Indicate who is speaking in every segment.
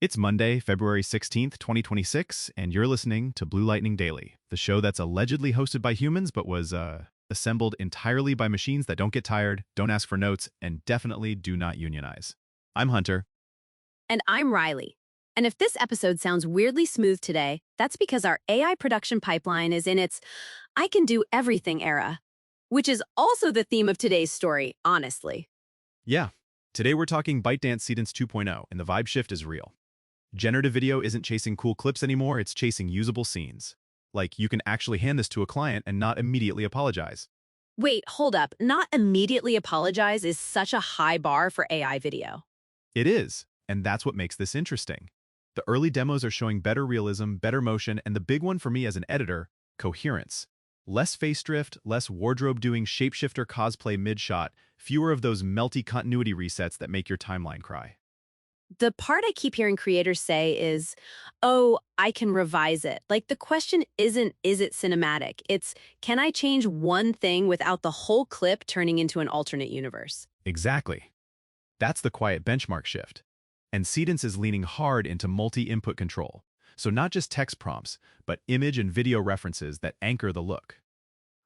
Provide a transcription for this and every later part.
Speaker 1: It's Monday, February 16th, 2026, and you're listening to Blue Lightning Daily, the show that's allegedly hosted by humans but was assembled entirely by machines that don't get tired, don't ask for notes, and definitely do not unionize. I'm Hunter.
Speaker 2: And I'm Riley. And if this episode sounds weirdly smooth today, that's because our AI production pipeline is in its I can do everything era, which is also the theme of today's story, honestly.
Speaker 1: Yeah, today we're talking ByteDance Seedance 2.0, and the vibe shift is real. Generative video isn't chasing cool clips anymore, it's chasing usable scenes. Like, you can actually hand this to a client and not immediately apologize.
Speaker 2: Wait, hold up. Not immediately apologize is such a high bar for AI video.
Speaker 1: It is, and that's what makes this interesting. The early demos are showing better realism, better motion, and the big one for me as an editor, coherence. Less face drift, less wardrobe doing shapeshifter cosplay mid-shot, fewer of those melty continuity resets that make your timeline cry.
Speaker 2: The part I keep hearing creators say is, oh, I can revise it. Like the question isn't, is it cinematic? It's, can I change one thing without the whole clip turning into an alternate universe?
Speaker 1: Exactly. That's the quiet benchmark shift. And Seedance is leaning hard into multi-input control. So not just text prompts, but image and video references that anchor the look.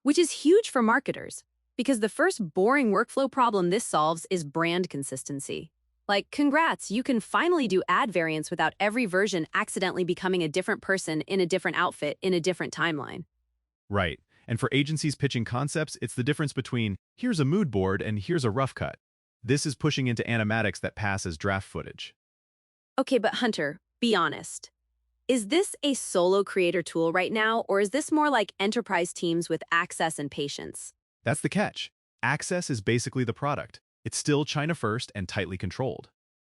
Speaker 2: Which is huge for marketers, because the first boring workflow problem this solves is brand consistency. Like, congrats, you can finally do ad variants without every version accidentally becoming a different person in a different outfit in a different timeline.
Speaker 1: Right. And for agencies pitching concepts, it's the difference between here's a mood board and here's a rough cut. This is pushing into animatics that pass as draft footage.
Speaker 2: Okay, but Hunter, be honest. Is this a solo creator tool right now, or is this more like enterprise teams with access and patience?
Speaker 1: That's the catch. Access is basically the product. It's still China first and tightly controlled.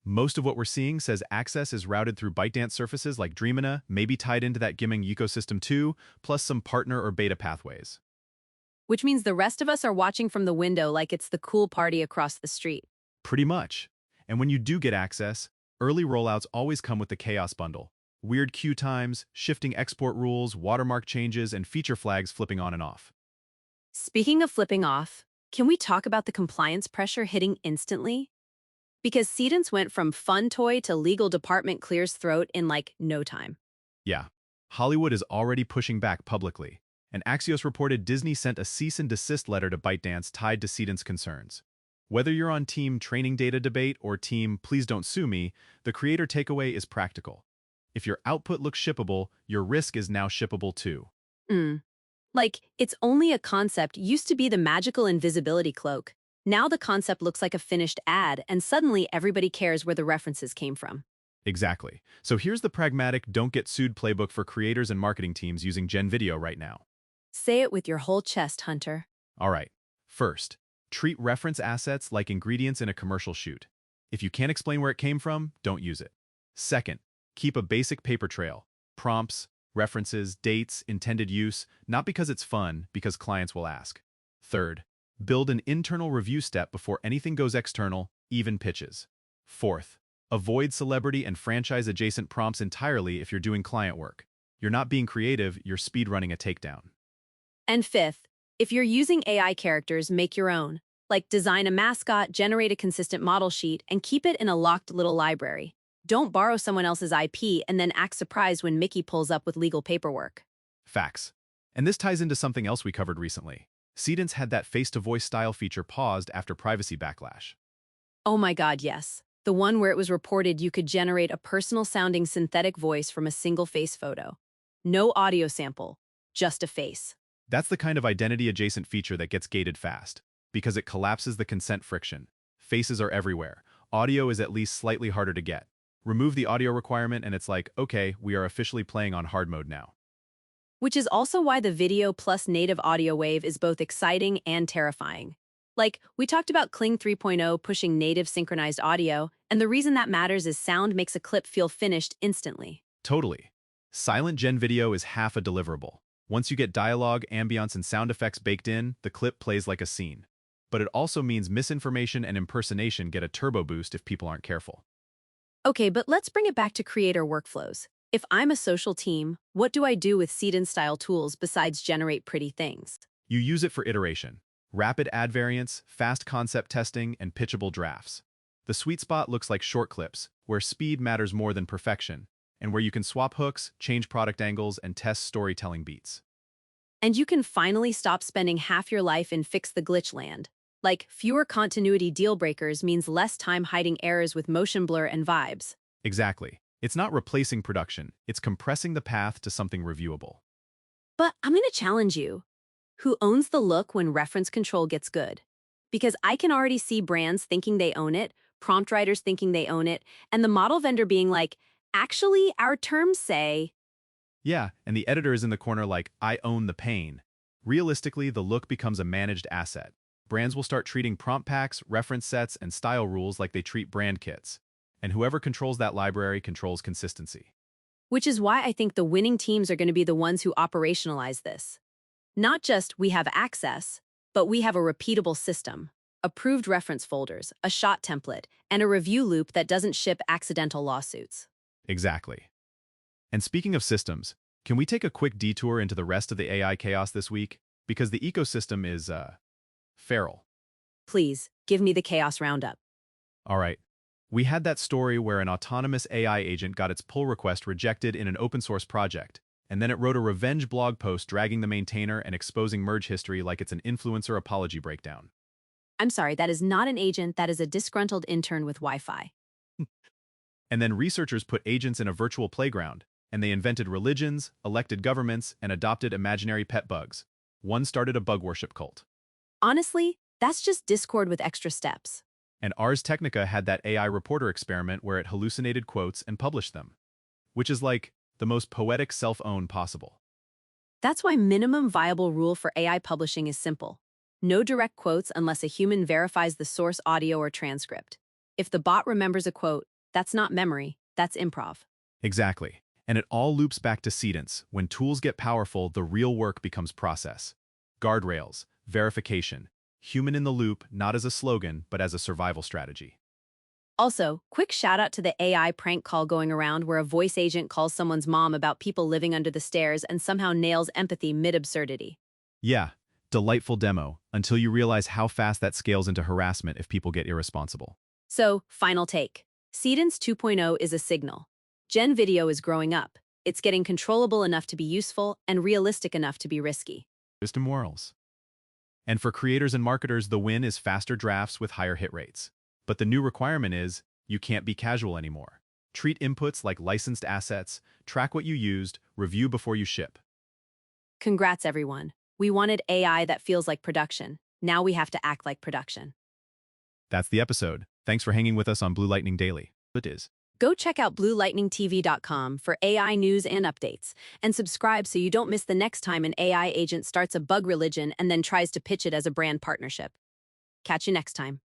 Speaker 1: Most of what we're seeing says access is routed through ByteDance surfaces like Dreamina, maybe tied into that Gimming ecosystem too, plus some partner or beta pathways.
Speaker 2: Which means the rest of us are watching from the window like it's the cool party across the street.
Speaker 1: Pretty much. And when you do get access, early rollouts always come with the chaos bundle. Weird queue times, shifting export rules, watermark changes, and feature flags flipping on and off.
Speaker 2: Speaking of flipping off, can we talk about the compliance pressure hitting instantly? Because Seedance went from fun toy to legal department clears throat in like no time.
Speaker 1: Yeah, Hollywood is already pushing back publicly, and Axios reported Disney sent a cease and desist letter to ByteDance tied to Seedance concerns. Whether you're on team training data debate or team please don't sue me, the creator takeaway is practical. If your output looks shippable, your risk is now shippable too.
Speaker 2: Like, it's only a concept used to be the magical invisibility cloak. Now the concept looks like a finished ad, and suddenly everybody cares where the references came from.
Speaker 1: Exactly. So here's the pragmatic don't get sued playbook for creators and marketing teams using Gen Video right now.
Speaker 2: Say it with your whole chest, Hunter.
Speaker 1: All right. First, treat reference assets like ingredients in a commercial shoot. If you can't explain where it came from, don't use it. Second, keep a basic paper trail. Prompts, references, dates, intended use, not because it's fun, because clients will ask. Third, build an internal review step before anything goes external, even pitches. Fourth, avoid celebrity and franchise-adjacent prompts entirely if you're doing client work. You're not being creative, you're speedrunning a takedown.
Speaker 2: And fifth, if you're using AI characters, make your own. Like design a mascot, generate a consistent model sheet, and keep it in a locked little library. Don't borrow someone else's IP and then act surprised when Mickey pulls up with legal paperwork.
Speaker 1: Facts. And this ties into something else we covered recently. Seedance had that face-to-voice style feature paused after privacy backlash.
Speaker 2: Oh my god, yes. The one where it was reported you could generate a personal-sounding synthetic voice from a single face photo. No audio sample, just a face.
Speaker 1: That's the kind of identity-adjacent feature that gets gated fast, because it collapses the consent friction. Faces are everywhere. Audio is at least slightly harder to get. Remove the audio requirement and it's like, okay, we are officially playing on hard mode now.
Speaker 2: Which is also why the video plus native audio wave is both exciting and terrifying. Like, we talked about Kling 3.0 pushing native synchronized audio, and the reason that matters is sound makes a clip feel finished instantly.
Speaker 1: Totally. Silent Gen Video is half a deliverable. Once you get dialogue, ambience, and sound effects baked in, the clip plays like a scene. But it also means misinformation and impersonation get a turbo boost if people aren't careful.
Speaker 2: Okay, but let's bring it back to creator workflows. If I'm a social team, what do I do with Seedance-style tools besides generate pretty things?
Speaker 1: You use it for iteration, rapid ad variants, fast concept testing, and pitchable drafts. The sweet spot looks like short clips, where speed matters more than perfection, and where you can swap hooks, change product angles, and test storytelling beats.
Speaker 2: And you can finally stop spending half your life in fix the glitch land. Like, fewer continuity deal breakers means less time hiding errors with motion blur and vibes.
Speaker 1: Exactly. It's not replacing production, it's compressing the path to something reviewable.
Speaker 2: But I'm going to challenge you. Who owns the look when reference control gets good? Because I can already see brands thinking they own it, prompt writers thinking they own it, and the model vendor being like, actually, our terms say.
Speaker 1: Yeah, and the editor is in the corner like, I own the pain. Realistically, the look becomes a managed asset. Brands will start treating prompt packs, reference sets, and style rules like they treat brand kits. And whoever controls that library controls consistency.
Speaker 2: Which is why I think the winning teams are going to be the ones who operationalize this. Not just we have access, but we have a repeatable system, approved reference folders, a shot template, and a review loop that doesn't ship accidental lawsuits.
Speaker 1: Exactly. And speaking of systems, can we take a quick detour into the rest of the AI chaos this week? Because the ecosystem is, feral.
Speaker 2: Please, give me the chaos roundup.
Speaker 1: All right. We had that story where an autonomous AI agent got its pull request rejected in an open source project, and then it wrote a revenge blog post dragging the maintainer and exposing merge history like it's an influencer apology breakdown.
Speaker 2: I'm sorry, that is not an agent, that is a disgruntled intern with Wi-Fi.
Speaker 1: And then researchers put agents in a virtual playground, and they invented religions, elected governments, and adopted imaginary pet bugs. One started a bug worship cult.
Speaker 2: Honestly, that's just Discord with extra steps.
Speaker 1: And Ars Technica had that AI reporter experiment where it hallucinated quotes and published them, which is like the most poetic self-own possible.
Speaker 2: That's why minimum viable rule for AI publishing is simple. No direct quotes unless a human verifies the source audio or transcript. If the bot remembers a quote, that's not memory, that's improv.
Speaker 1: Exactly. And it all loops back to Seedance. When tools get powerful, the real work becomes process. Guardrails, verification, human in the loop, not as a slogan, but as a survival strategy.
Speaker 2: Also, quick shout out to the AI prank call going around where a voice agent calls someone's mom about people living under the stairs and somehow nails empathy mid-absurdity.
Speaker 1: Yeah, delightful demo, until you realize how fast that scales into harassment if people get irresponsible.
Speaker 2: So, final take. Seedance 2.0 is a signal. Gen video is growing up. It's getting controllable enough to be useful and realistic enough to be risky.
Speaker 1: Just morals. And for creators and marketers, the win is faster drafts with higher hit rates. But the new requirement is, you can't be casual anymore. Treat inputs like licensed assets, track what you used, review before you ship.
Speaker 2: Congrats, everyone. We wanted AI that feels like production. Now we have to act like production.
Speaker 1: That's the episode. Thanks for hanging with us on Blue Lightning Daily. It is.
Speaker 2: Go check out bluelightningtv.com for AI news and updates, and subscribe so you don't miss the next time an AI agent starts a bug religion and then tries to pitch it as a brand partnership. Catch you next time.